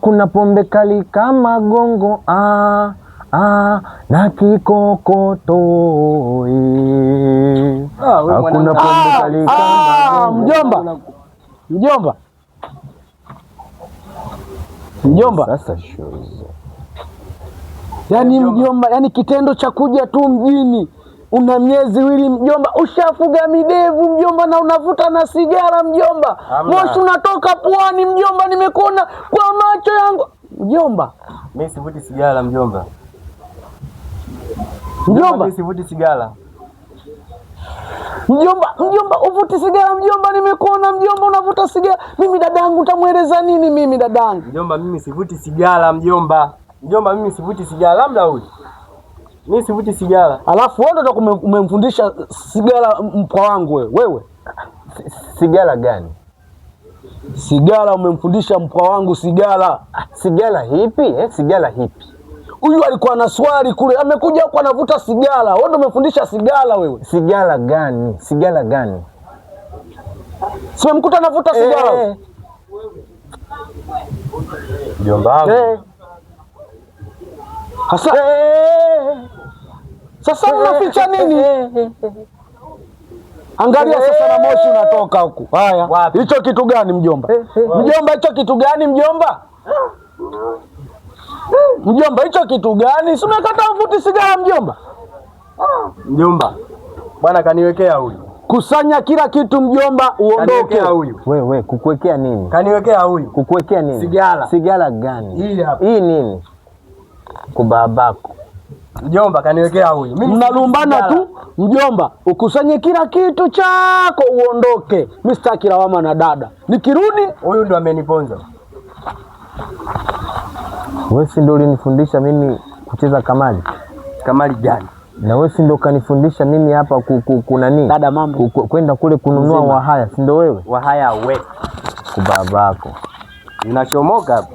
Kuna pombe kali kama gongo na kikokotoi. Kuna pombe kali kama gongo. Mjomba. Sasa shows. Yaani mjomba, yani kitendo cha kuja tu mjini una miezi miwili mjomba, ushafuga midevu mjomba, na unavuta na sigara mjomba. Moshi unatoka puani mjomba, nimekuona kwa macho yangu mjomba. Mimi sivuti sigara mjomba. Mjomba, mimi sivuti sigara. Mjomba, uvuti sigara mjomba, nimekuona mjomba unavuta sigara. Mimi dadangu nitamueleza nini mimi dadangu? Mjomba, mimi sivuti sigara mjomba. Mjomba, mimi sivuti sigara, labda huyu. Mimi sivuti sigara. Alafu wewe ndo umemfundisha sigara mpwa wangu wewe. Sigara gani? Sigara umemfundisha mpwa wangu sigara. Sigara hipi? Sigara hipi? Huyu alikuwa na swali kule, amekuja huko anavuta sigara. Wewe ndo umemfundisha sigara wewe. Sigara gani? Sigara gani? Sio mkuta anavuta sigara. Mjomba wangu. Sasa unaficha nini? Angalia sasa na moshi unatoka huku. Haya. Hicho kitu gani mjomba? Mjomba, hicho kitu gani mjomba? Mjomba, hicho kitu gani? Si umekata mvuti sigara mjomba? Mjomba, bwana kaniwekea huyu. Kusanya kila kitu mjomba, uondoke. Wewe kukuwekea nini? Kaniwekea huyu. Kukuwekea nini? Sigara. Sigara gani? Hii hapa. Hii nini? Kubabako. Mjomba, kaniwekea huyu. Mimi mnalumbana tu mjomba, ukusanye kila kitu chako uondoke. Mimi sitaki lawama na dada. Nikirudi huyu ndo ameniponza. Wewe si ndo ulinifundisha mimi kucheza kamari? Kamari gani? Na wewe si ndo kanifundisha mimi hapa kuna nini? Dada mambo. Kwenda kule kununua wahaya, si ndo wewe? Wahaya we. Kubabako. Unachomoka hapa.